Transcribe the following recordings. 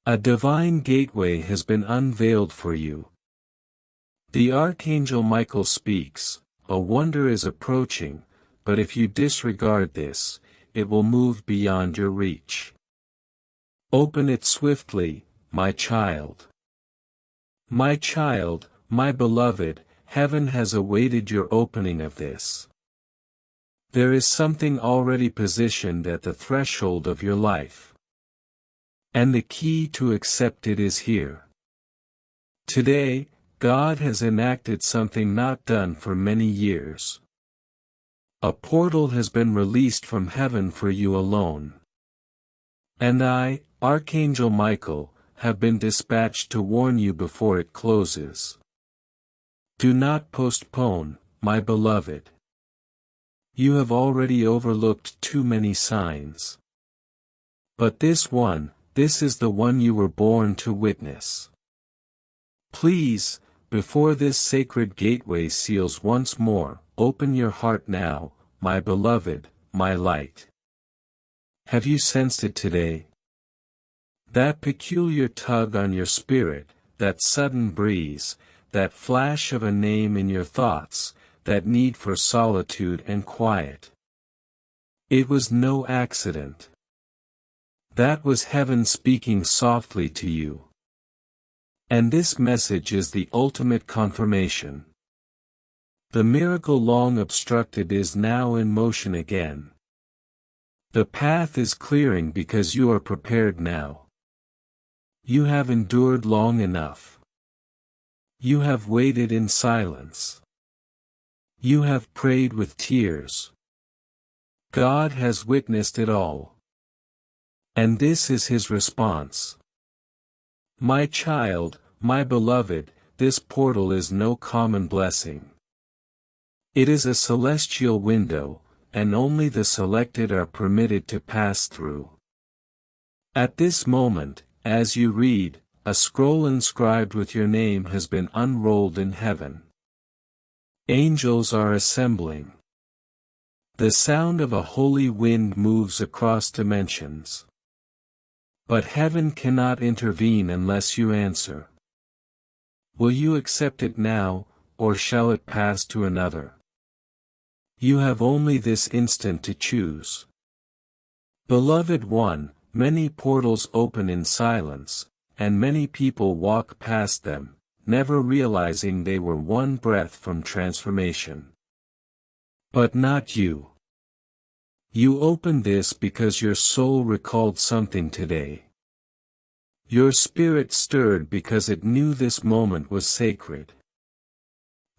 A divine gateway has been unveiled for you. The Archangel Michael speaks, a wonder is approaching, but if you disregard this, it will move beyond your reach. Open it swiftly, my child. My child, my beloved, heaven has awaited your opening of this. There is something already positioned at the threshold of your life. And the key to accept it is here. Today, God has enacted something not done for many years. A portal has been released from heaven for you alone. And I, Archangel Michael, have been dispatched to warn you before it closes. Do not postpone, my beloved. You have already overlooked too many signs. But this is the one you were born to witness. Please, before this sacred gateway seals once more, open your heart now, my beloved, my light. Have you sensed it today? That peculiar tug on your spirit, that sudden breeze, that flash of a name in your thoughts, that need for solitude and quiet. It was no accident. That was heaven speaking softly to you. And this message is the ultimate confirmation. The miracle long obstructed is now in motion again. The path is clearing because you are prepared now. You have endured long enough. You have waited in silence. You have prayed with tears. God has witnessed it all. And this is His response. My child, my beloved, this portal is no common blessing. It is a celestial window, and only the selected are permitted to pass through. At this moment, as you read, a scroll inscribed with your name has been unrolled in heaven. Angels are assembling. The sound of a holy wind moves across dimensions. But heaven cannot intervene unless you answer. Will you accept it now, or shall it pass to another? You have only this instant to choose. Beloved one, many portals open in silence, and many people walk past them, never realizing they were one breath from transformation. But not you. You opened this because your soul recalled something today. Your spirit stirred because it knew this moment was sacred.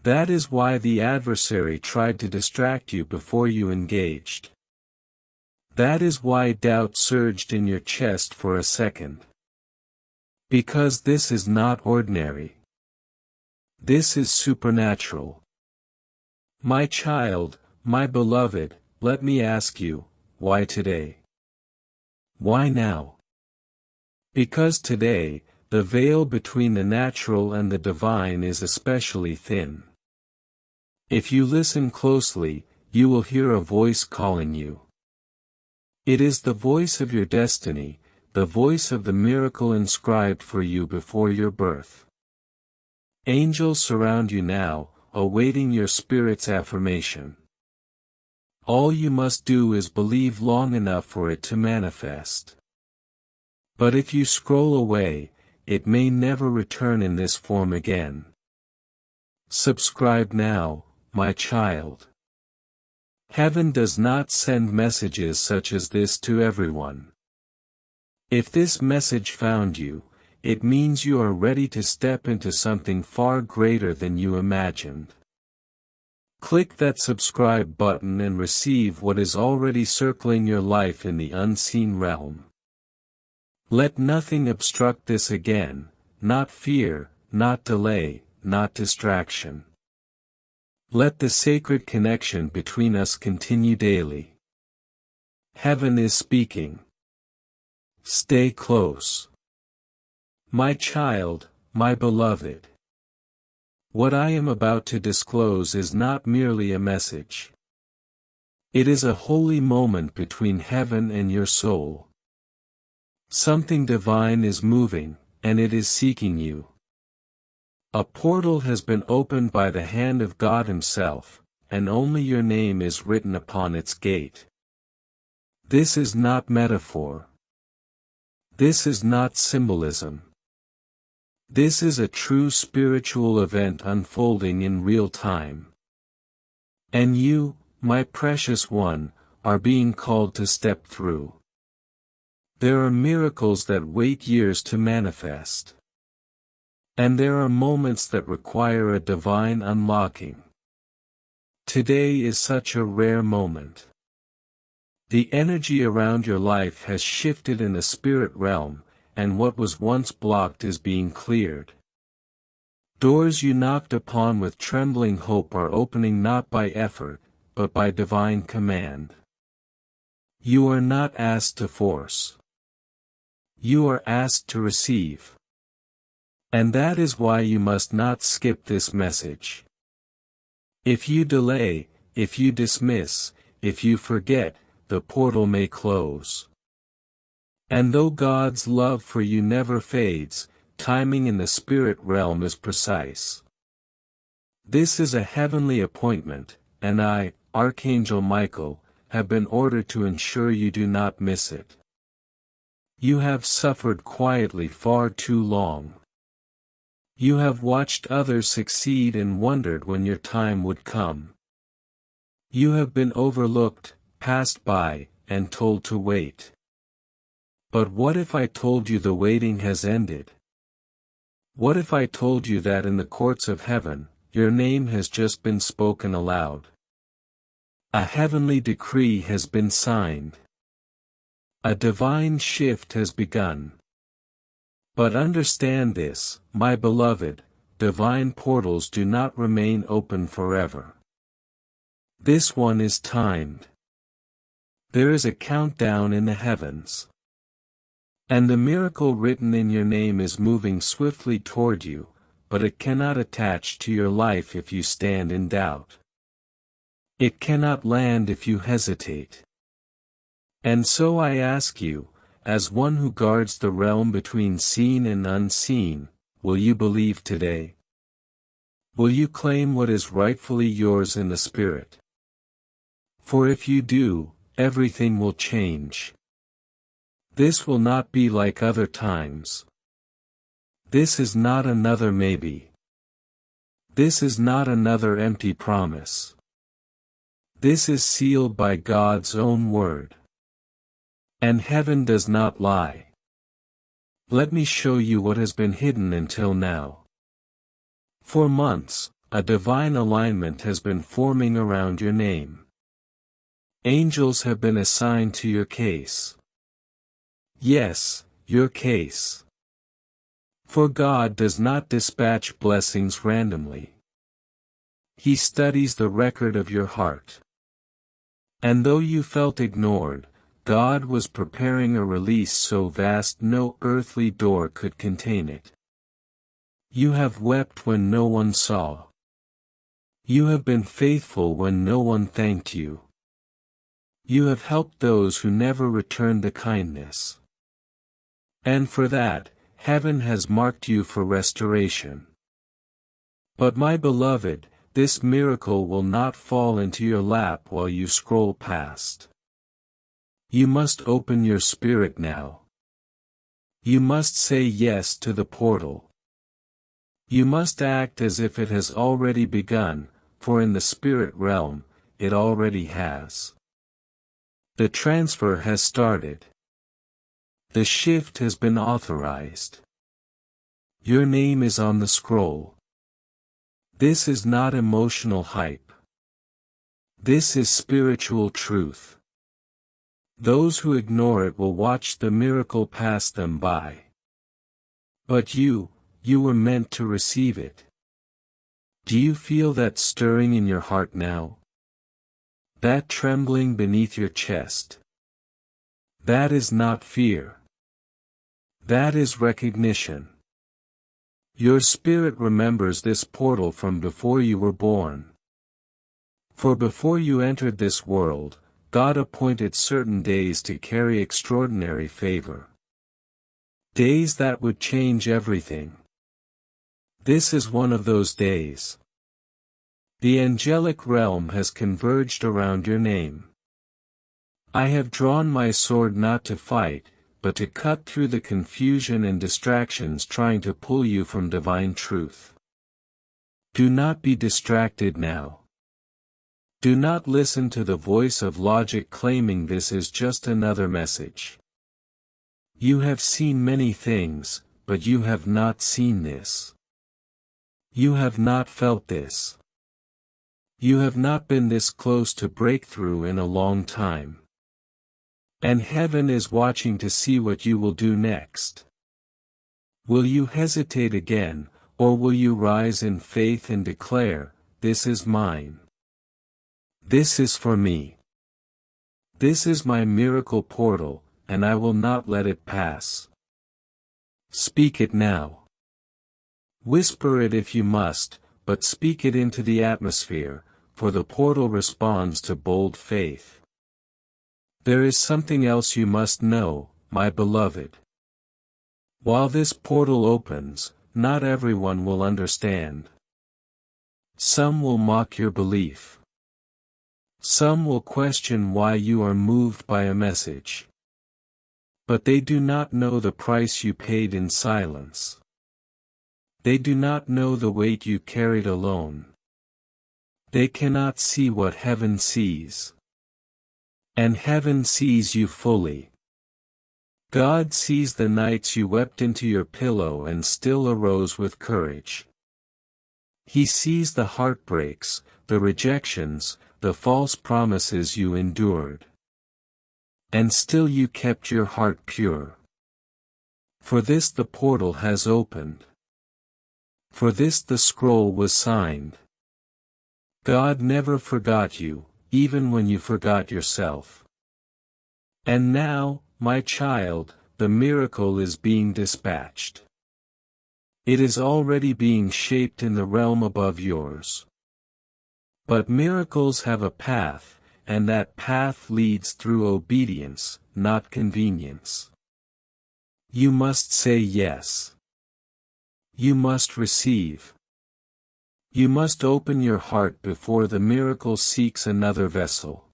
That is why the adversary tried to distract you before you engaged. That is why doubt surged in your chest for a second. Because this is not ordinary. This is supernatural. My child, my beloved, let me ask you, why today? Why now? Because today, the veil between the natural and the divine is especially thin. If you listen closely, you will hear a voice calling you. It is the voice of your destiny, the voice of the miracle inscribed for you before your birth. Angels surround you now, awaiting your spirit's affirmation. All you must do is believe long enough for it to manifest. But if you scroll away, it may never return in this form again. Subscribe now, my child. Heaven does not send messages such as this to everyone. If this message found you, it means you are ready to step into something far greater than you imagined. Click that subscribe button and receive what is already circling your life in the unseen realm. Let nothing obstruct this again, not fear, not delay, not distraction. Let the sacred connection between us continue daily. Heaven is speaking. Stay close. My child, my beloved. What I am about to disclose is not merely a message. It is a holy moment between heaven and your soul. Something divine is moving, and it is seeking you. A portal has been opened by the hand of God Himself, and only your name is written upon its gate. This is not metaphor. This is not symbolism. This is a true spiritual event unfolding in real time. And you, my precious one, are being called to step through. There are miracles that wait years to manifest. And there are moments that require a divine unlocking. Today is such a rare moment. The energy around your life has shifted in the spirit realm, and what was once blocked is being cleared. Doors you knocked upon with trembling hope are opening not by effort, but by divine command. You are not asked to force. You are asked to receive. And that is why you must not skip this message. If you delay, if you dismiss, if you forget, the portal may close. And though God's love for you never fades, timing in the spirit realm is precise. This is a heavenly appointment, and I, Archangel Michael, have been ordered to ensure you do not miss it. You have suffered quietly far too long. You have watched others succeed and wondered when your time would come. You have been overlooked, passed by, and told to wait. But what if I told you the waiting has ended? What if I told you that in the courts of heaven, your name has just been spoken aloud? A heavenly decree has been signed. A divine shift has begun. But understand this, my beloved, divine portals do not remain open forever. This one is timed. There is a countdown in the heavens. And the miracle written in your name is moving swiftly toward you, but it cannot attach to your life if you stand in doubt. It cannot land if you hesitate. And so I ask you, as one who guards the realm between seen and unseen, will you believe today? Will you claim what is rightfully yours in the Spirit? For if you do, everything will change. This will not be like other times. This is not another maybe. This is not another empty promise. This is sealed by God's own word. And heaven does not lie. Let me show you what has been hidden until now. For months, a divine alignment has been forming around your name. Angels have been assigned to your case. Yes, your case. For God does not dispatch blessings randomly. He studies the record of your heart. And though you felt ignored, God was preparing a release so vast no earthly door could contain it. You have wept when no one saw. You have been faithful when no one thanked you. You have helped those who never returned the kindness. And for that, heaven has marked you for restoration. But my beloved, this miracle will not fall into your lap while you scroll past. You must open your spirit now. You must say yes to the portal. You must act as if it has already begun, for in the spirit realm, it already has. The transfer has started. The shift has been authorized. Your name is on the scroll. This is not emotional hype. This is spiritual truth. Those who ignore it will watch the miracle pass them by. But you were meant to receive it. Do you feel that stirring in your heart now? That trembling beneath your chest? That is not fear. That is recognition. Your spirit remembers this portal from before you were born. For before you entered this world, God appointed certain days to carry extraordinary favor. Days that would change everything. This is one of those days. The angelic realm has converged around your name. I have drawn my sword not to fight, but to cut through the confusion and distractions trying to pull you from divine truth. Do not be distracted now. Do not listen to the voice of logic claiming this is just another message. You have seen many things, but you have not seen this. You have not felt this. You have not been this close to breakthrough in a long time. And heaven is watching to see what you will do next. Will you hesitate again, or will you rise in faith and declare, "This is mine. This is for me. This is my miracle portal, and I will not let it pass." Speak it now. Whisper it if you must, but speak it into the atmosphere, for the portal responds to bold faith. There is something else you must know, my beloved. While this portal opens, not everyone will understand. Some will mock your belief. Some will question why you are moved by a message. But they do not know the price you paid in silence. They do not know the weight you carried alone. They cannot see what heaven sees. And heaven sees you fully. God sees the nights you wept into your pillow and still arose with courage. He sees the heartbreaks, the rejections, the false promises you endured. And still you kept your heart pure. For this the portal has opened. For this the scroll was signed. God never forgot you, even when you forgot yourself. And now, my child, the miracle is being dispatched. It is already being shaped in the realm above yours. But miracles have a path, and that path leads through obedience, not convenience. You must say yes. You must receive. You must open your heart before the miracle seeks another vessel.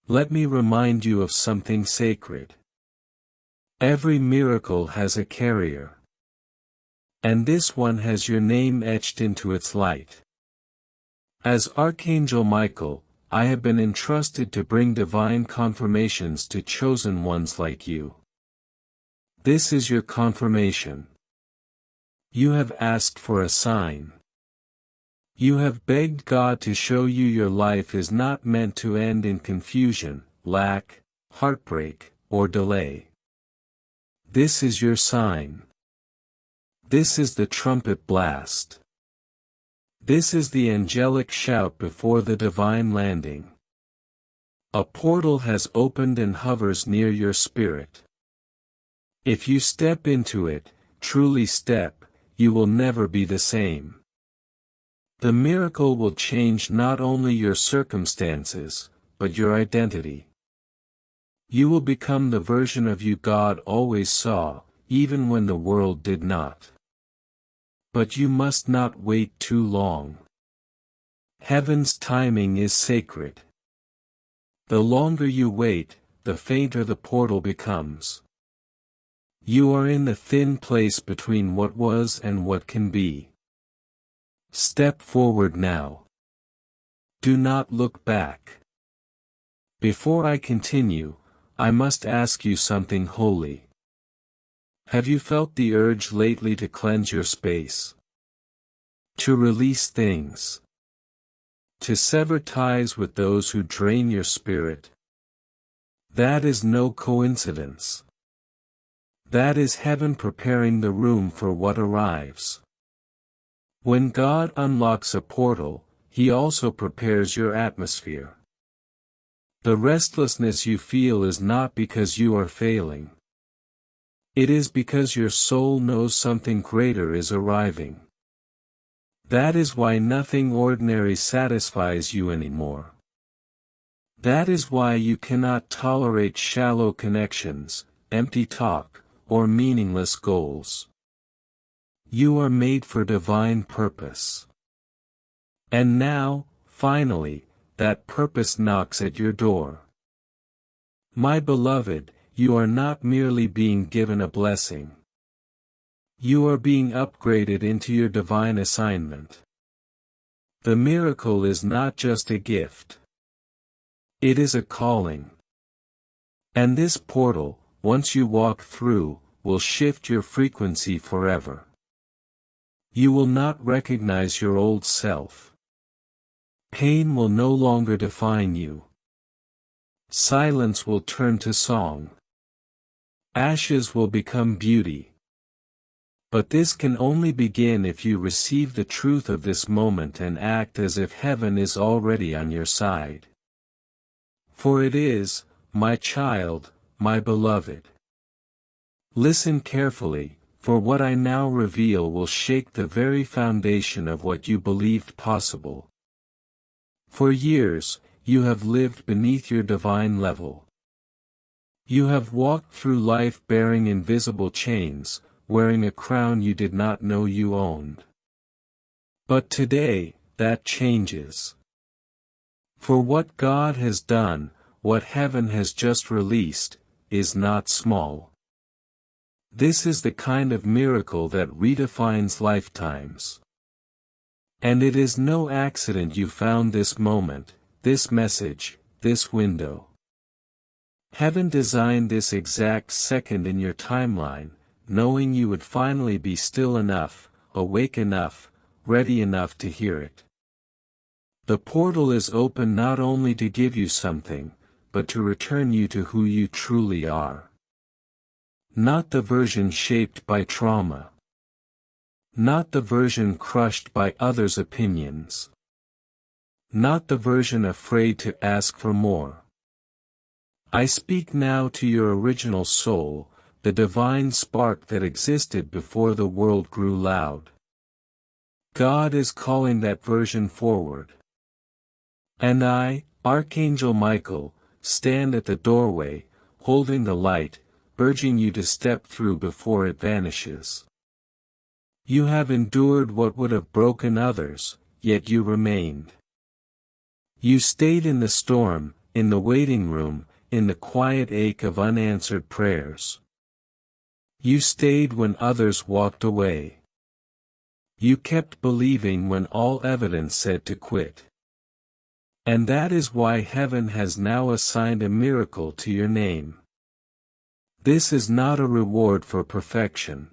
Let me remind you of something sacred. Every miracle has a carrier. And this one has your name etched into its light. As Archangel Michael, I have been entrusted to bring divine confirmations to chosen ones like you. This is your confirmation. You have asked for a sign. You have begged God to show you your life is not meant to end in confusion, lack, heartbreak, or delay. This is your sign. This is the trumpet blast. This is the angelic shout before the divine landing. A portal has opened and hovers near your spirit. If you step into it, truly step, you will never be the same. The miracle will change not only your circumstances, but your identity. You will become the version of you God always saw, even when the world did not. But you must not wait too long. Heaven's timing is sacred. The longer you wait, the fainter the portal becomes. You are in the thin place between what was and what can be. Step forward now. Do not look back. Before I continue, I must ask you something holy. Have you felt the urge lately to cleanse your space? To release things? To sever ties with those who drain your spirit? That is no coincidence. That is heaven preparing the room for what arrives. When God unlocks a portal, He also prepares your atmosphere. The restlessness you feel is not because you are failing. It is because your soul knows something greater is arriving. That is why nothing ordinary satisfies you anymore. That is why you cannot tolerate shallow connections, empty talk, or meaningless goals. You are made for divine purpose. And now, finally, that purpose knocks at your door. My beloved, you are not merely being given a blessing. You are being upgraded into your divine assignment. The miracle is not just a gift. It is a calling. And this portal, once you walk through, will shift your frequency forever. You will not recognize your old self. Pain will no longer define you. Silence will turn to song. Ashes will become beauty. But this can only begin if you receive the truth of this moment and act as if heaven is already on your side. For it is, my child, my beloved. Listen carefully, for what I now reveal will shake the very foundation of what you believed possible. For years, you have lived beneath your divine level. You have walked through life bearing invisible chains, wearing a crown you did not know you owned. But today, that changes. For what God has done, what heaven has just released, is not small. This is the kind of miracle that redefines lifetimes. And it is no accident you found this moment, this message, this window. Heaven designed this exact second in your timeline, knowing you would finally be still enough, awake enough, ready enough to hear it. The portal is open not only to give you something, but to return you to who you truly are. Not the version shaped by trauma. Not the version crushed by others' opinions. Not the version afraid to ask for more. I speak now to your original soul, the divine spark that existed before the world grew loud. God is calling that version forward. And I, Archangel Michael, stand at the doorway, holding the light, urging you to step through before it vanishes. You have endured what would have broken others, yet you remained. You stayed in the storm, in the waiting room, in the quiet ache of unanswered prayers. You stayed when others walked away. You kept believing when all evidence said to quit. And that is why heaven has now assigned a miracle to your name. This is not a reward for perfection.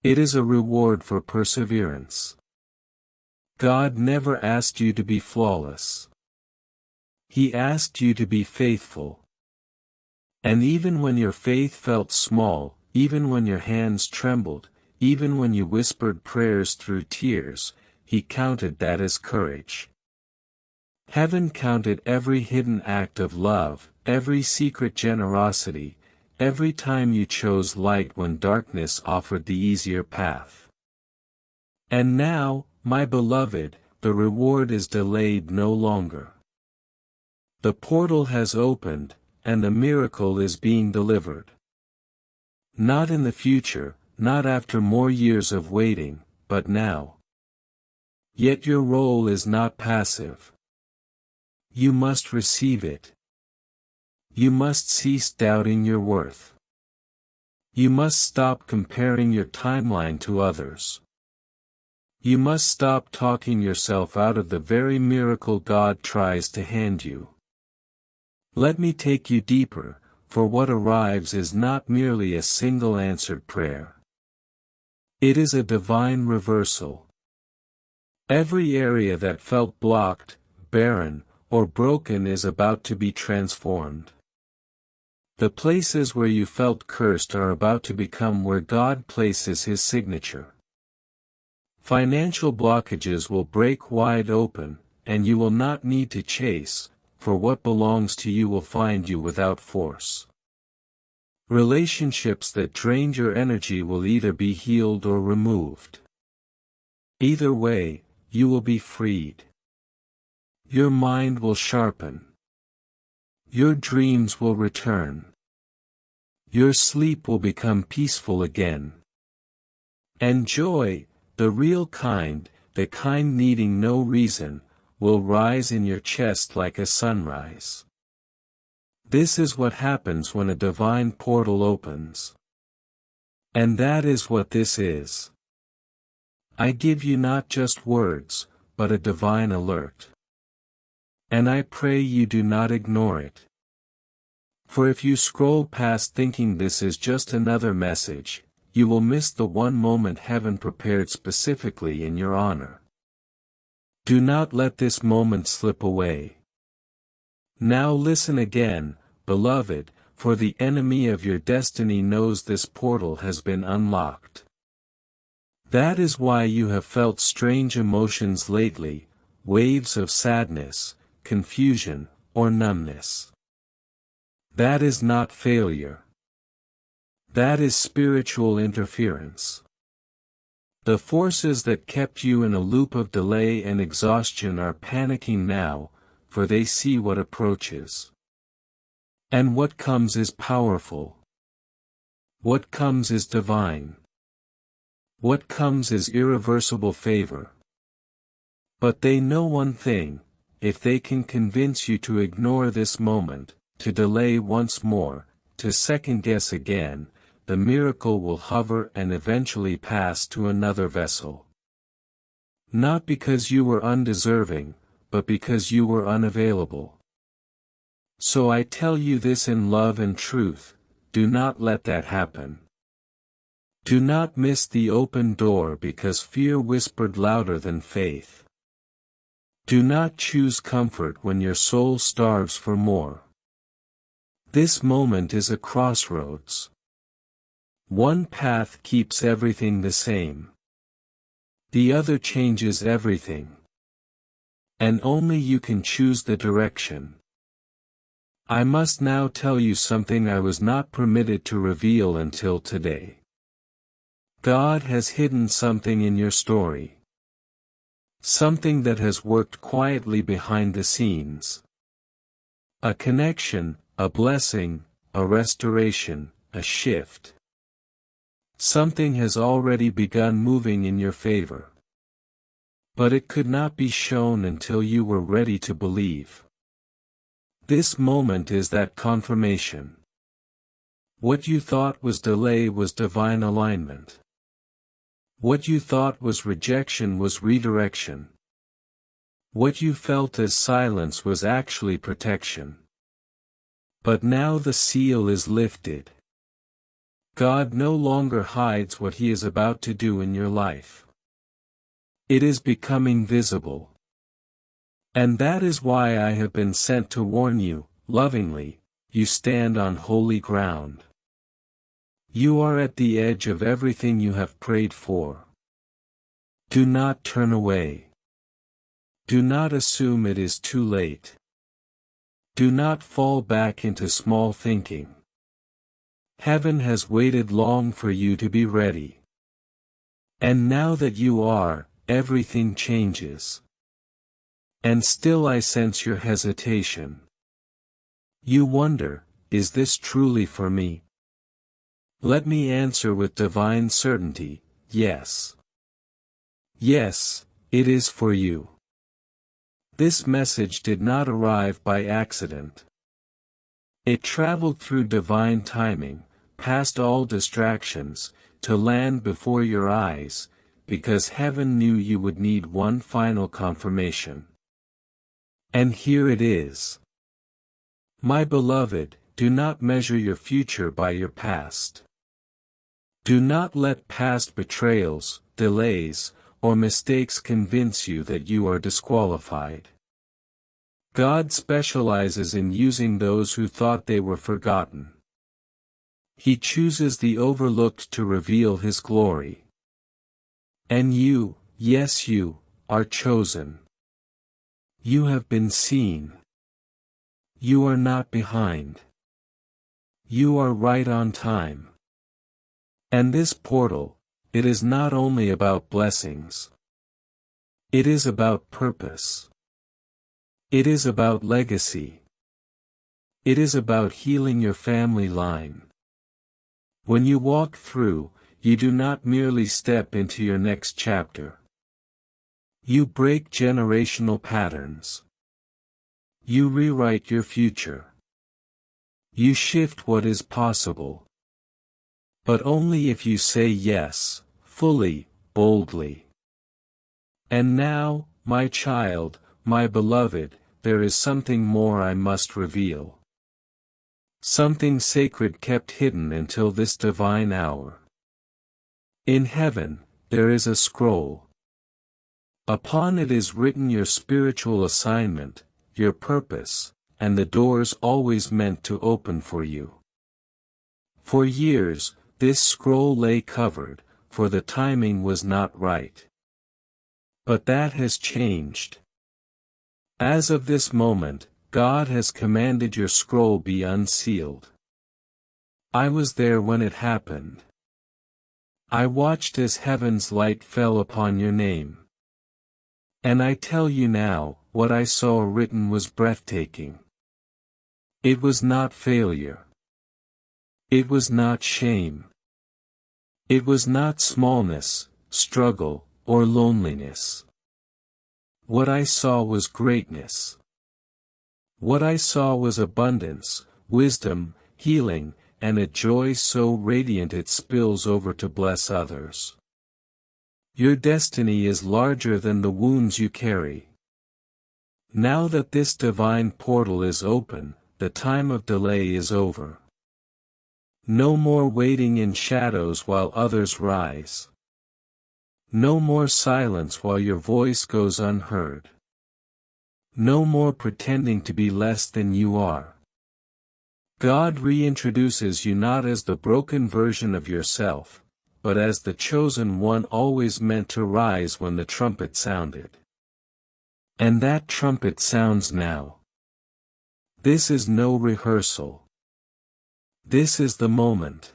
It is a reward for perseverance. God never asked you to be flawless. He asked you to be faithful. And even when your faith felt small, even when your hands trembled, even when you whispered prayers through tears, He counted that as courage. Heaven counted every hidden act of love, every secret generosity, every time you chose light when darkness offered the easier path. And now, my beloved, the reward is delayed no longer. The portal has opened, and the miracle is being delivered. Not in the future, not after more years of waiting, but now. Yet your role is not passive. You must receive it. You must cease doubting your worth. You must stop comparing your timeline to others. You must stop talking yourself out of the very miracle God tries to hand you. Let me take you deeper, for what arrives is not merely a single answered prayer. It is a divine reversal. Every area that felt blocked, barren, or broken is about to be transformed. The places where you felt cursed are about to become where God places His signature. Financial blockages will break wide open, and you will not need to chase, for what belongs to you will find you without force. Relationships that drained your energy will either be healed or removed. Either way, you will be freed. Your mind will sharpen. Your dreams will return. Your sleep will become peaceful again. And joy, the real kind, the kind needing no reason, will rise in your chest like a sunrise. This is what happens when a divine portal opens. And that is what this is. I give you not just words, but a divine alert. And I pray you do not ignore it. For if you scroll past thinking this is just another message, you will miss the one moment heaven prepared specifically in your honor. Do not let this moment slip away. Now listen again, beloved, for the enemy of your destiny knows this portal has been unlocked. That is why you have felt strange emotions lately, waves of sadness, confusion, or numbness. That is not failure. That is spiritual interference. The forces that kept you in a loop of delay and exhaustion are panicking now, for they see what approaches. And what comes is powerful. What comes is divine. What comes is irreversible favor. But they know one thing: if they can convince you to ignore this moment, to delay once more, to second-guess again, the miracle will hover and eventually pass to another vessel. Not because you were undeserving, but because you were unavailable. So I tell you this in love and truth: do not let that happen. Do not miss the open door because fear whispered louder than faith. Do not choose comfort when your soul starves for more. This moment is a crossroads. One path keeps everything the same. The other changes everything. And only you can choose the direction. I must now tell you something I was not permitted to reveal until today. God has hidden something in your story. Something that has worked quietly behind the scenes. A connection, a blessing, a restoration, a shift. Something has already begun moving in your favor. But it could not be shown until you were ready to believe. This moment is that confirmation. What you thought was delay was divine alignment. What you thought was rejection was redirection. What you felt as silence was actually protection. But now the seal is lifted. God no longer hides what He is about to do in your life. It is becoming visible. And that is why I have been sent to warn you, lovingly: you stand on holy ground. You are at the edge of everything you have prayed for. Do not turn away. Do not assume it is too late. Do not fall back into small thinking. Heaven has waited long for you to be ready. And now that you are, everything changes. And still I sense your hesitation. You wonder, is this truly for me? Let me answer with divine certainty: yes. Yes, it is for you. This message did not arrive by accident. It traveled through divine timing, past all distractions, to land before your eyes, because heaven knew you would need one final confirmation. And here it is. My beloved, do not measure your future by your past. Do not let past betrayals, delays, or mistakes convince you that you are disqualified. God specializes in using those who thought they were forgotten. He chooses the overlooked to reveal His glory. And you, yes you, are chosen. You have been seen. You are not behind. You are right on time. And this portal, it is not only about blessings. It is about purpose. It is about legacy. It is about healing your family line. When you walk through, you do not merely step into your next chapter. You break generational patterns. You rewrite your future. You shift what is possible. But only if you say yes, fully, boldly. And now, my child, my beloved, there is something more I must reveal. Something sacred kept hidden until this divine hour. In heaven, there is a scroll. Upon it is written your spiritual assignment, your purpose, and the doors always meant to open for you. For years, this scroll lay covered, for the timing was not right. But that has changed. As of this moment, God has commanded your scroll be unsealed. I was there when it happened. I watched as heaven's light fell upon your name. And I tell you now, what I saw written was breathtaking. It was not failure. It was not shame. It was not smallness, struggle, or loneliness. What I saw was greatness. What I saw was abundance, wisdom, healing, and a joy so radiant it spills over to bless others. Your destiny is larger than the wounds you carry. Now that this divine portal is open, the time of delay is over. No more waiting in shadows while others rise. No more silence while your voice goes unheard. No more pretending to be less than you are. God reintroduces you not as the broken version of yourself, but as the chosen one always meant to rise when the trumpet sounded. And that trumpet sounds now. This is no rehearsal. This is the moment.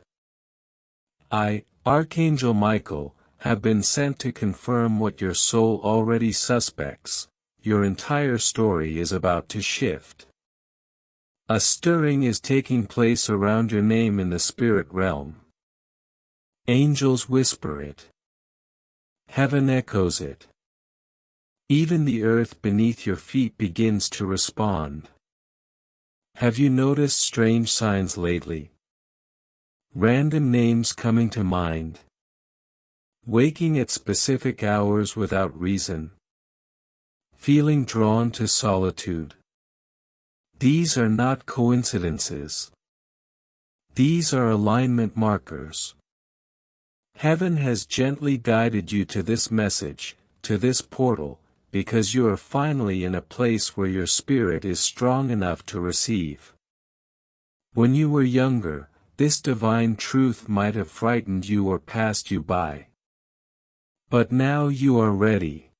I, Archangel Michael, have been sent to confirm what your soul already suspects. Your entire story is about to shift. A stirring is taking place around your name in the spirit realm. Angels whisper it. Heaven echoes it. Even the earth beneath your feet begins to respond. Have you noticed strange signs lately? Random names coming to mind. Waking at specific hours without reason. Feeling drawn to solitude. These are not coincidences. These are alignment markers. Heaven has gently guided you to this message, to this portal, because you are finally in a place where your spirit is strong enough to receive. When you were younger, this divine truth might have frightened you or passed you by. But now you are ready.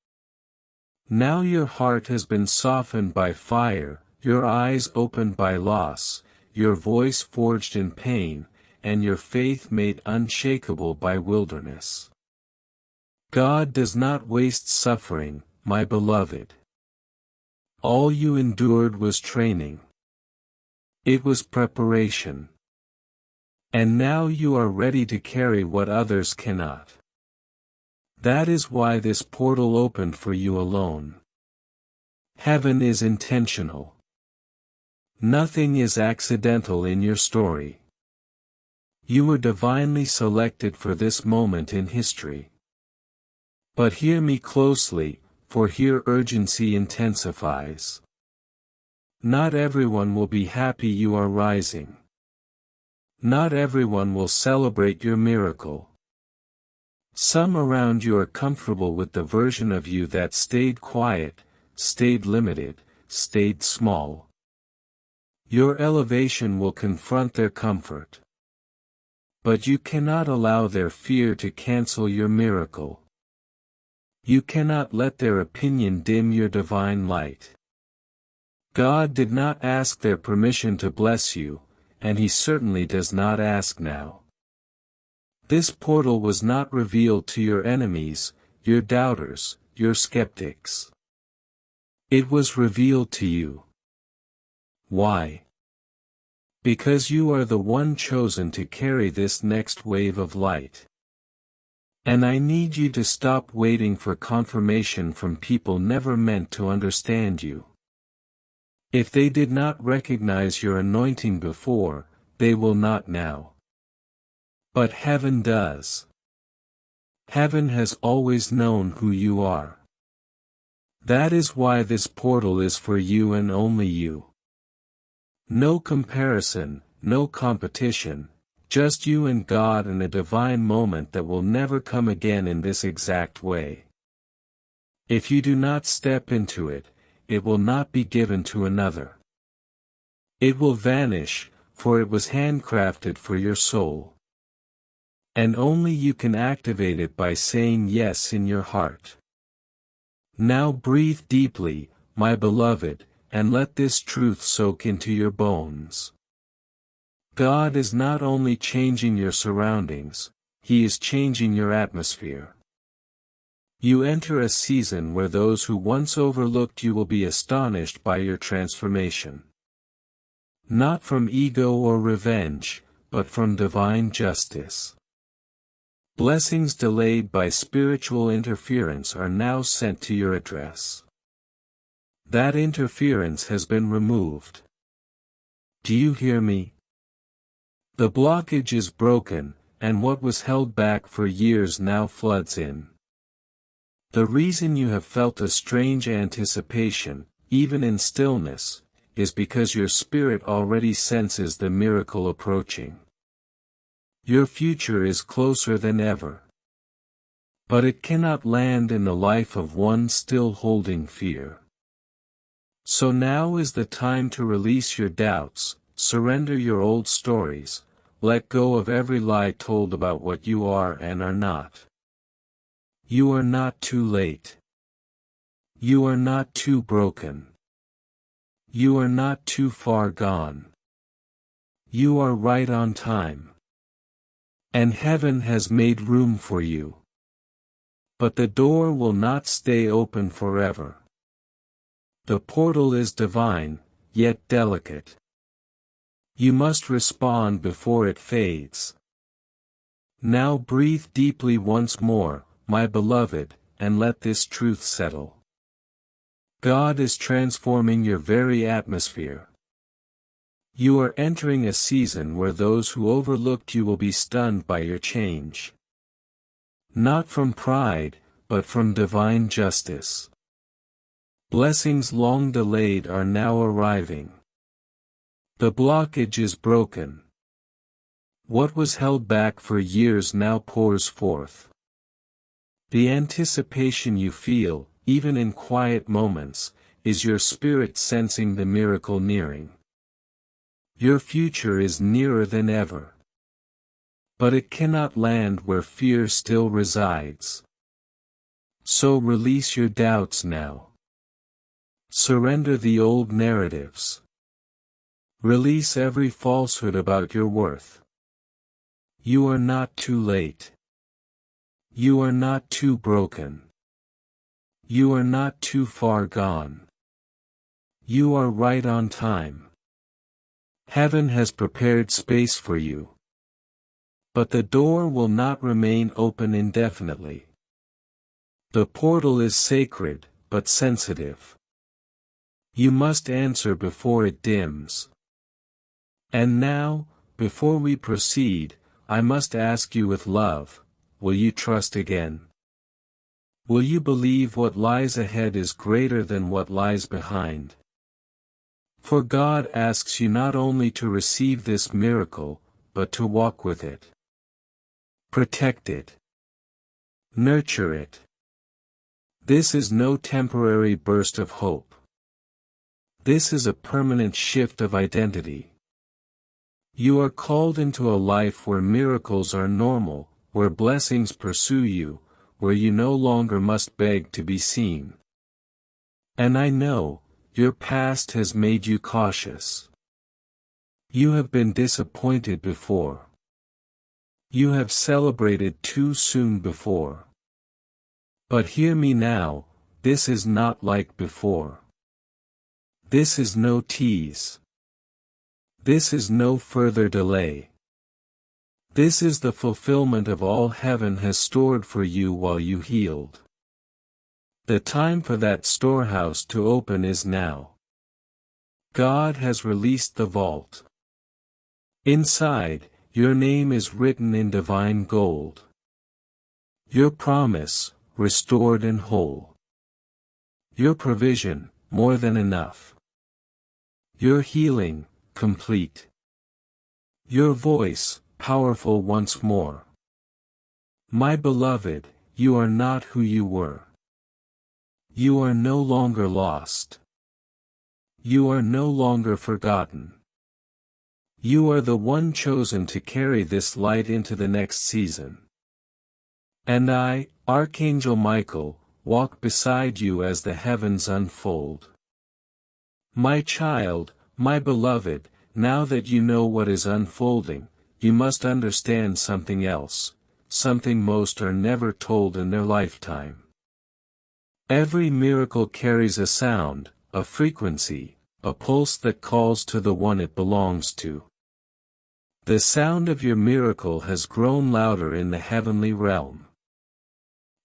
Now your heart has been softened by fire, your eyes opened by loss, your voice forged in pain, and your faith made unshakable by wilderness. God does not waste suffering, my beloved. All you endured was training. It was preparation. And now you are ready to carry what others cannot. That is why this portal opened for you alone. Heaven is intentional. Nothing is accidental in your story. You were divinely selected for this moment in history. But hear me closely, for here urgency intensifies. Not everyone will be happy you are rising. Not everyone will celebrate your miracle. Some around you are comfortable with the version of you that stayed quiet, stayed limited, stayed small. Your elevation will confront their comfort. But you cannot allow their fear to cancel your miracle. You cannot let their opinion dim your divine light. God did not ask their permission to bless you, and He certainly does not ask now. This portal was not revealed to your enemies, your doubters, your skeptics. It was revealed to you. Why? Because you are the one chosen to carry this next wave of light. And I need you to stop waiting for confirmation from people never meant to understand you. If they did not recognize your anointing before, they will not now. But heaven does. Heaven has always known who you are. That is why this portal is for you and only you. No comparison, no competition, just you and God in a divine moment that will never come again in this exact way. If you do not step into it, it will not be given to another. It will vanish, for it was handcrafted for your soul. And only you can activate it by saying yes in your heart. Now breathe deeply, my beloved, and let this truth soak into your bones. God is not only changing your surroundings, He is changing your atmosphere. You enter a season where those who once overlooked you will be astonished by your transformation. Not from ego or revenge, but from divine justice. Blessings delayed by spiritual interference are now sent to your address. That interference has been removed. Do you hear me? The blockage is broken, and what was held back for years now floods in. The reason you have felt a strange anticipation, even in stillness, is because your spirit already senses the miracle approaching. Your future is closer than ever. But it cannot land in the life of one still holding fear. So now is the time to release your doubts, surrender your old stories, let go of every lie told about what you are and are not. You are not too late. You are not too broken. You are not too far gone. You are right on time. And heaven has made room for you. But the door will not stay open forever. The portal is divine, yet delicate. You must respond before it fades. Now breathe deeply once more, my beloved, and let this truth settle. God is transforming your very atmosphere. You are entering a season where those who overlooked you will be stunned by your change. Not from pride, but from divine justice. Blessings long delayed are now arriving. The blockage is broken. What was held back for years now pours forth. The anticipation you feel, even in quiet moments, is your spirit sensing the miracle nearing. Your future is nearer than ever. But it cannot land where fear still resides. So release your doubts now. Surrender the old narratives. Release every falsehood about your worth. You are not too late. You are not too broken. You are not too far gone. You are right on time. Heaven has prepared space for you. But the door will not remain open indefinitely. The portal is sacred, but sensitive. You must answer before it dims. And now, before we proceed, I must ask you with love, will you trust again? Will you believe what lies ahead is greater than what lies behind? For God asks you not only to receive this miracle, but to walk with it. Protect it. Nurture it. This is no temporary burst of hope. This is a permanent shift of identity. You are called into a life where miracles are normal, where blessings pursue you, where you no longer must beg to be seen. And I know, your past has made you cautious. You have been disappointed before. You have celebrated too soon before. But hear me now, this is not like before. This is no tease. This is no further delay. This is the fulfillment of all heaven has stored for you while you healed. The time for that storehouse to open is now. God has released the vault. Inside, your name is written in divine gold. Your promise, restored and whole. Your provision, more than enough. Your healing, complete. Your voice, powerful once more. My beloved, you are not who you were. You are no longer lost. You are no longer forgotten. You are the one chosen to carry this light into the next season. And I, Archangel Michael, walk beside you as the heavens unfold. My child, my beloved, now that you know what is unfolding, you must understand something else, something most are never told in their lifetime. Every miracle carries a sound, a frequency, a pulse that calls to the one it belongs to. The sound of your miracle has grown louder in the heavenly realm.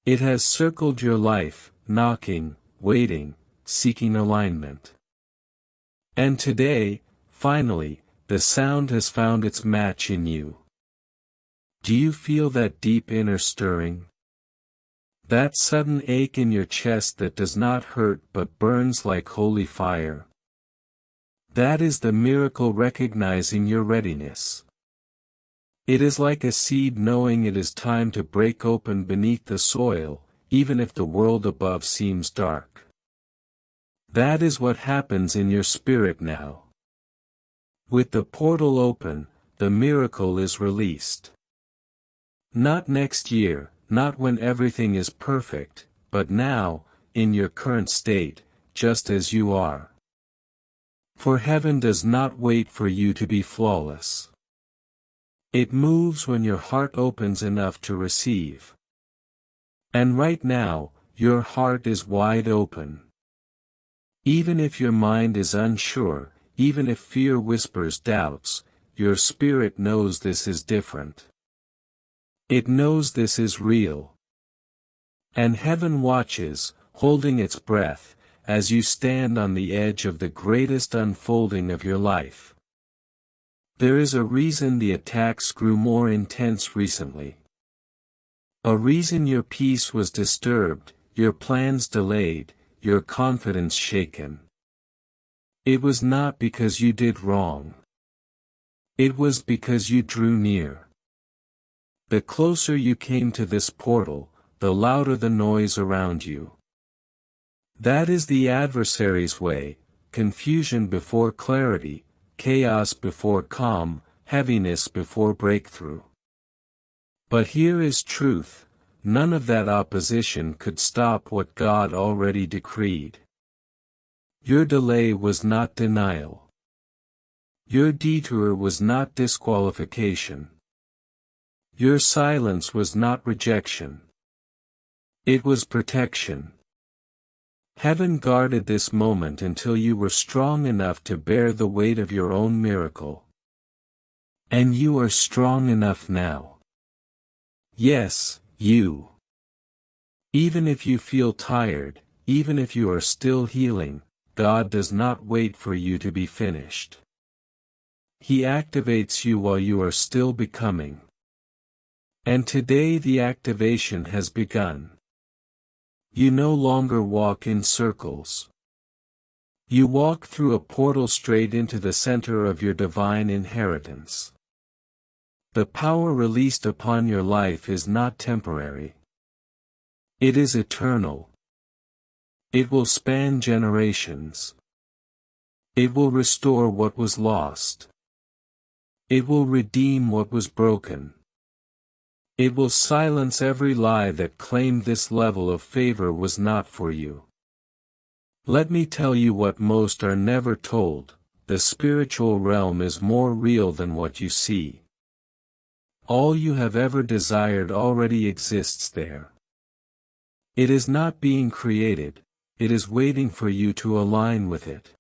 It has circled your life, knocking, waiting, seeking alignment. And today, finally, the sound has found its match in you. Do you feel that deep inner stirring? That sudden ache in your chest that does not hurt but burns like holy fire? That is the miracle recognizing your readiness. It is like a seed knowing it is time to break open beneath the soil, even if the world above seems dark. That is what happens in your spirit now. With the portal open, the miracle is released. Not next year, not when everything is perfect, but now, in your current state, just as you are. For heaven does not wait for you to be flawless. It moves when your heart opens enough to receive. And right now, your heart is wide open. Even if your mind is unsure, even if fear whispers doubts, your spirit knows this is different. It knows this is real. And heaven watches, holding its breath, as you stand on the edge of the greatest unfolding of your life. There is a reason the attacks grew more intense recently. A reason your peace was disturbed, your plans delayed, your confidence shaken. It was not because you did wrong. It was because you drew near. The closer you came to this portal, the louder the noise around you. That is the adversary's way, confusion before clarity, chaos before calm, heaviness before breakthrough. But here is truth, none of that opposition could stop what God already decreed. Your delay was not denial. Your detour was not disqualification. Your silence was not rejection. It was protection. Heaven guarded this moment until you were strong enough to bear the weight of your own miracle. And you are strong enough now. Yes, you. Even if you feel tired, even if you are still healing, God does not wait for you to be finished. He activates you while you are still becoming. And today the activation has begun. You no longer walk in circles. You walk through a portal straight into the center of your divine inheritance. The power released upon your life is not temporary. It is eternal. It will span generations. It will restore what was lost. It will redeem what was broken. It will silence every lie that claimed this level of favor was not for you. Let me tell you what most are never told, the spiritual realm is more real than what you see. All you have ever desired already exists there. It is not being created, it is waiting for you to align with it.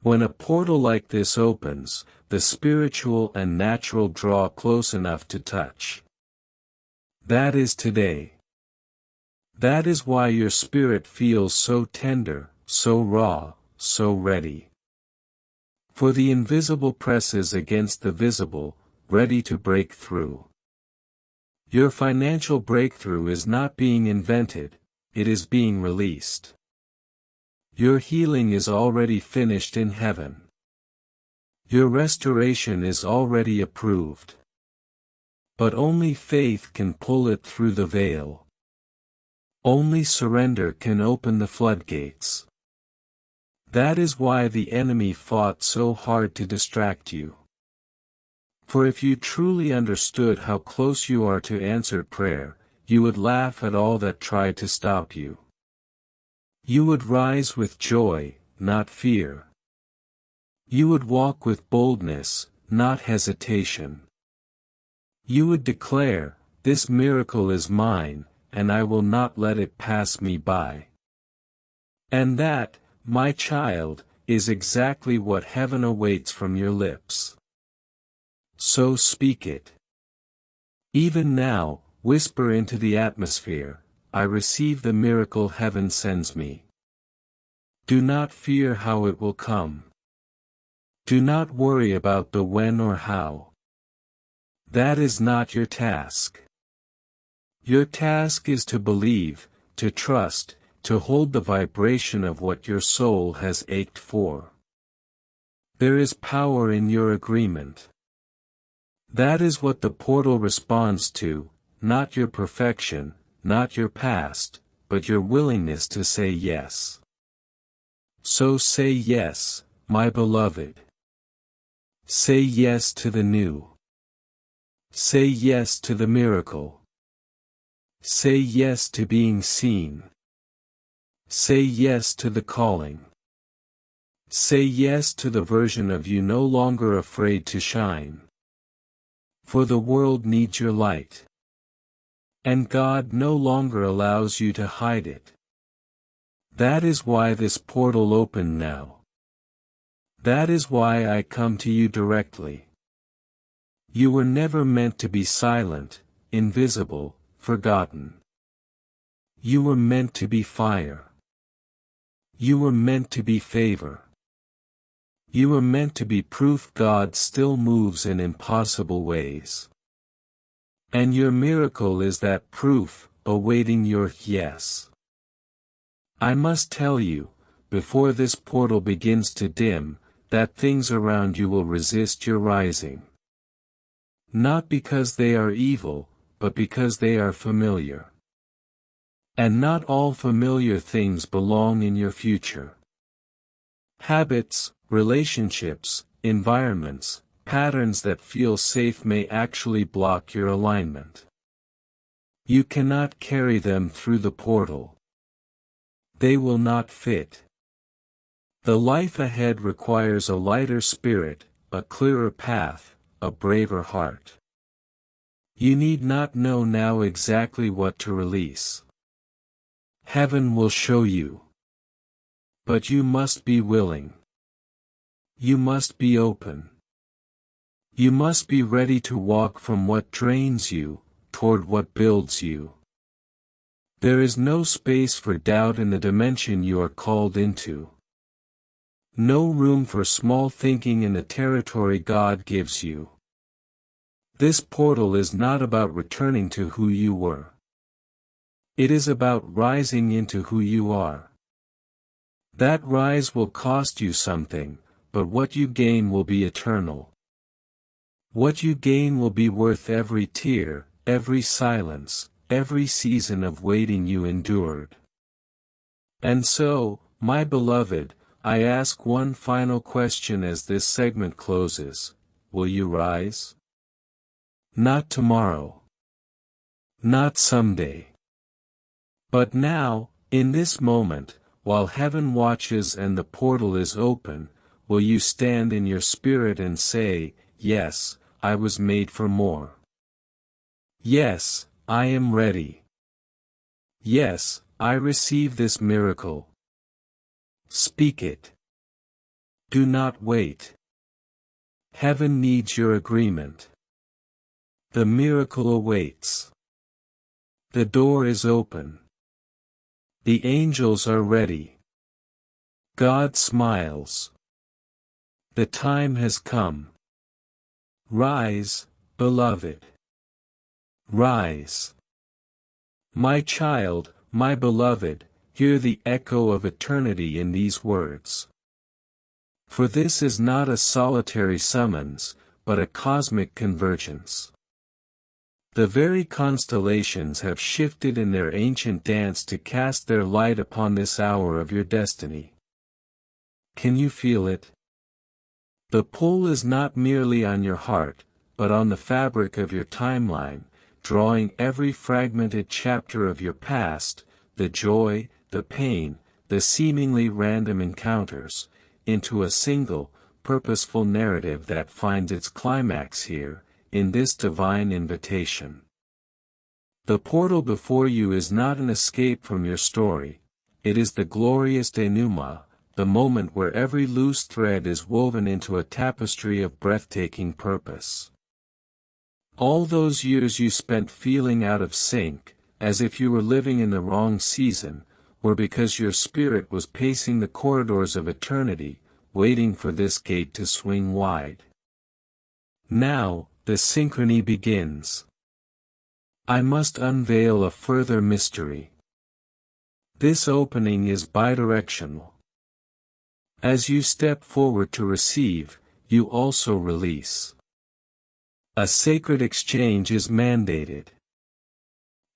When a portal like this opens, the spiritual and natural draw close enough to touch. That is today. That is why your spirit feels so tender, so raw, so ready. For the invisible presses against the visible, ready to break through. Your financial breakthrough is not being invented, it is being released. Your healing is already finished in heaven. Your restoration is already approved. But only faith can pull it through the veil. Only surrender can open the floodgates. That is why the enemy fought so hard to distract you. For if you truly understood how close you are to answered prayer, you would laugh at all that tried to stop you. You would rise with joy, not fear. You would walk with boldness, not hesitation. You would declare, "This miracle is mine, and I will not let it pass me by." And that, my child, is exactly what heaven awaits from your lips. So speak it. Even now, whisper into the atmosphere, "I receive the miracle heaven sends me." Do not fear how it will come. Do not worry about the when or how. That is not your task. Your task is to believe, to trust, to hold the vibration of what your soul has ached for. There is power in your agreement. That is what the portal responds to, not your perfection, not your past, but your willingness to say yes. So say yes, my beloved. Say yes to the new. Say yes to the miracle. Say yes to being seen. Say yes to the calling. Say yes to the version of you no longer afraid to shine. For the world needs your light. And God no longer allows you to hide it. That is why this portal opened now. That is why I come to you directly. You were never meant to be silent, invisible, forgotten. You were meant to be fire. You were meant to be favor. You were meant to be proof God still moves in impossible ways. And your miracle is that proof, awaiting your yes. I must tell you, before this portal begins to dim, that things around you will resist your rising. Not because they are evil, but because they are familiar. And not all familiar things belong in your future. Habits, relationships, environments, patterns that feel safe may actually block your alignment. You cannot carry them through the portal. They will not fit. The life ahead requires a lighter spirit, a clearer path, a braver heart. You need not know now exactly what to release. Heaven will show you. But you must be willing. You must be open. You must be ready to walk from what drains you, toward what builds you. There is no space for doubt in the dimension you are called into. No room for small thinking in the territory God gives you. This portal is not about returning to who you were. It is about rising into who you are. That rise will cost you something, but what you gain will be eternal. What you gain will be worth every tear, every silence, every season of waiting you endured. And so, my beloved, I ask one final question as this segment closes: will you rise? Not tomorrow. Not someday. But now, in this moment, while heaven watches and the portal is open, will you stand in your spirit and say, "Yes, I was made for more. Yes, I am ready. Yes, I receive this miracle." Speak it. Do not wait. Heaven needs your agreement. The miracle awaits. The door is open. The angels are ready. God smiles. The time has come. Rise, beloved. Rise. My child, my beloved, hear the echo of eternity in these words. For this is not a solitary summons, but a cosmic convergence. The very constellations have shifted in their ancient dance to cast their light upon this hour of your destiny. Can you feel it? The pull is not merely on your heart, but on the fabric of your timeline, drawing every fragmented chapter of your past, the joy, the pain, the seemingly random encounters, into a single, purposeful narrative that finds its climax here, in this divine invitation. The portal before you is not an escape from your story, it is the glorious denouement, the moment where every loose thread is woven into a tapestry of breathtaking purpose. All those years you spent feeling out of sync, as if you were living in the wrong season, were because your spirit was pacing the corridors of eternity, waiting for this gate to swing wide. Now, the synchrony begins. I must unveil a further mystery. This opening is bidirectional. As you step forward to receive, you also release. A sacred exchange is mandated.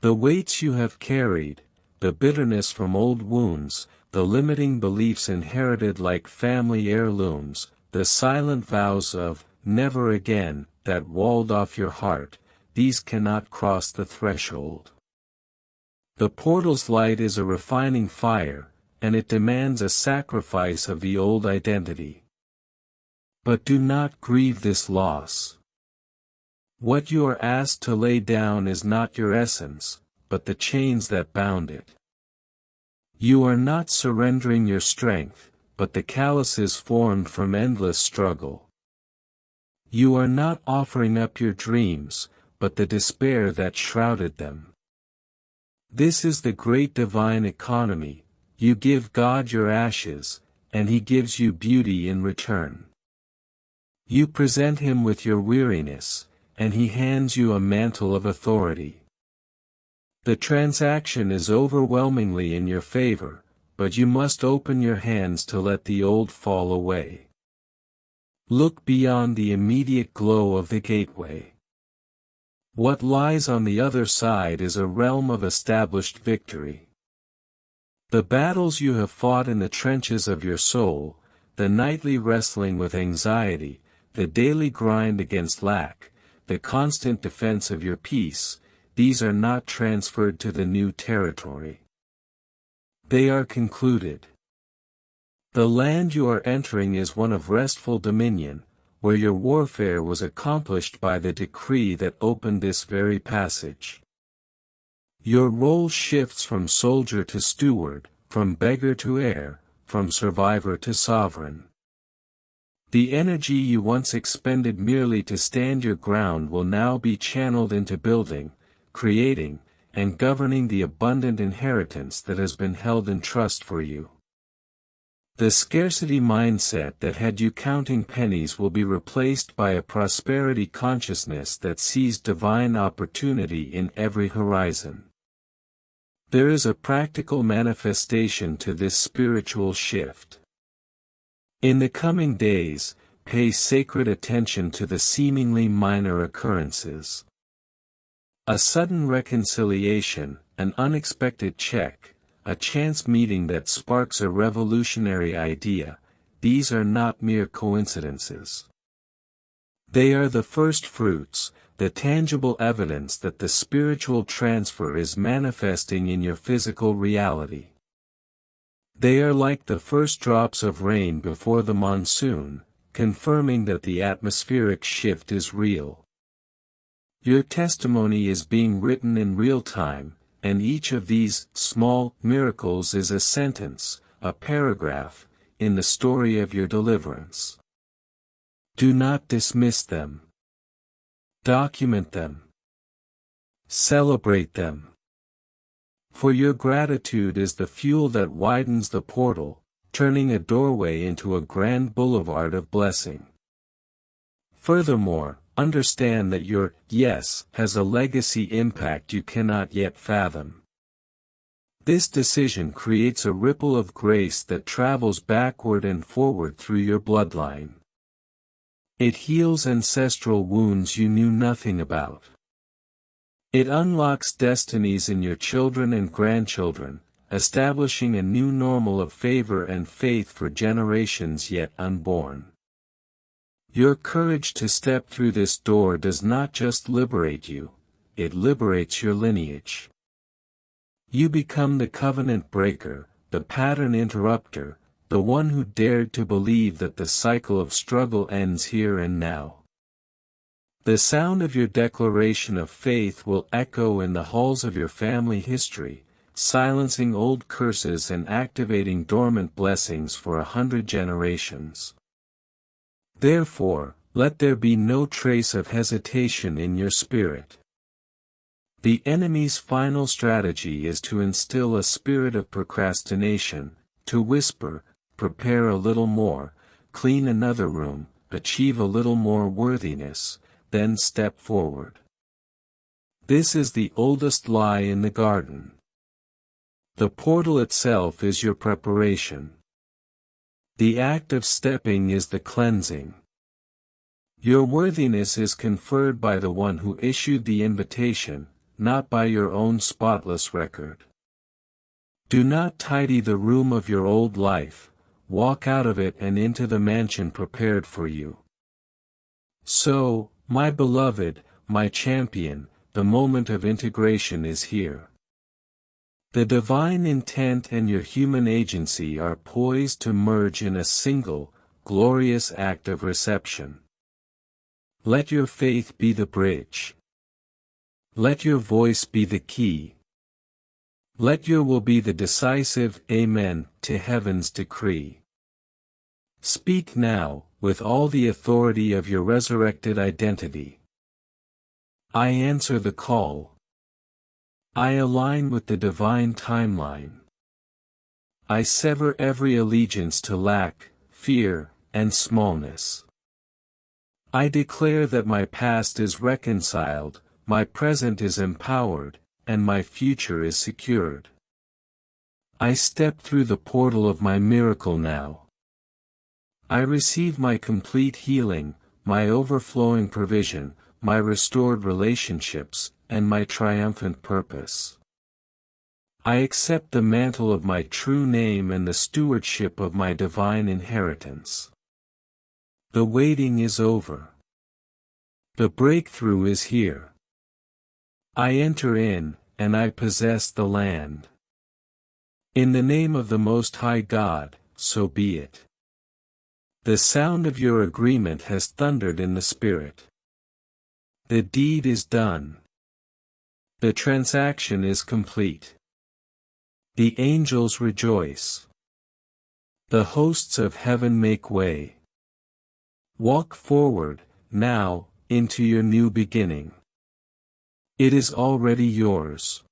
The weights you have carried, the bitterness from old wounds, the limiting beliefs inherited like family heirlooms, the silent vows of never again that walled off your heart, these cannot cross the threshold. The portal's light is a refining fire, and it demands a sacrifice of the old identity. But do not grieve this loss. What you are asked to lay down is not your essence, but the chains that bound it. You are not surrendering your strength, but the calluses formed from endless struggle. You are not offering up your dreams, but the despair that shrouded them. This is the great divine economy. You give God your ashes, and He gives you beauty in return. You present Him with your weariness, and He hands you a mantle of authority. The transaction is overwhelmingly in your favor, but you must open your hands to let the old fall away. Look beyond the immediate glow of the gateway. What lies on the other side is a realm of established victory. The battles you have fought in the trenches of your soul, the nightly wrestling with anxiety, the daily grind against lack, the constant defense of your peace, these are not transferred to the new territory. They are concluded. The land you are entering is one of restful dominion, where your warfare was accomplished by the decree that opened this very passage. Your role shifts from soldier to steward, from beggar to heir, from survivor to sovereign. The energy you once expended merely to stand your ground will now be channeled into building, creating, and governing the abundant inheritance that has been held in trust for you. The scarcity mindset that had you counting pennies will be replaced by a prosperity consciousness that sees divine opportunity in every horizon. There is a practical manifestation to this spiritual shift. In the coming days, pay sacred attention to the seemingly minor occurrences. A sudden reconciliation, an unexpected check, a chance meeting that sparks a revolutionary idea, these are not mere coincidences. They are the first fruits, the tangible evidence that the spiritual transfer is manifesting in your physical reality. They are like the first drops of rain before the monsoon, confirming that the atmospheric shift is real. Your testimony is being written in real time, and each of these small miracles is a sentence, a paragraph, in the story of your deliverance. Do not dismiss them. Document them. Celebrate them. For your gratitude is the fuel that widens the portal, turning a doorway into a grand boulevard of blessing. Furthermore, understand that your yes has a legacy impact you cannot yet fathom. This decision creates a ripple of grace that travels backward and forward through your bloodline. It heals ancestral wounds you knew nothing about. It unlocks destinies in your children and grandchildren, establishing a new normal of favor and faith for generations yet unborn. Your courage to step through this door does not just liberate you, it liberates your lineage. You become the covenant breaker, the pattern interrupter, the one who dared to believe that the cycle of struggle ends here and now. The sound of your declaration of faith will echo in the halls of your family history, silencing old curses and activating dormant blessings for 100 generations. Therefore, let there be no trace of hesitation in your spirit. The enemy's final strategy is to instill a spirit of procrastination, to whisper, prepare a little more, clean another room, achieve a little more worthiness, then step forward. This is the oldest lie in the garden. The portal itself is your preparation. The act of stepping is the cleansing. Your worthiness is conferred by the one who issued the invitation, not by your own spotless record. Do not tidy the room of your old life, walk out of it and into the mansion prepared for you. So, my beloved, my champion, the moment of integration is here. The divine intent and your human agency are poised to merge in a single, glorious act of reception. Let your faith be the bridge. Let your voice be the key. Let your will be the decisive Amen to heaven's decree. Speak now, with all the authority of your resurrected identity. I answer the call. I align with the divine timeline. I sever every allegiance to lack, fear, and smallness. I declare that my past is reconciled, my present is empowered, and my future is secured. I step through the portal of my miracle now. I receive my complete healing, my overflowing provision, my restored relationships, and my triumphant purpose. I accept the mantle of my true name and the stewardship of my divine inheritance. The waiting is over. The breakthrough is here. I enter in, and I possess the land. In the name of the Most High God, so be it. The sound of your agreement has thundered in the Spirit. The deed is done. The transaction is complete. The angels rejoice. The hosts of heaven make way. Walk forward, now, into your new beginning. It is already yours.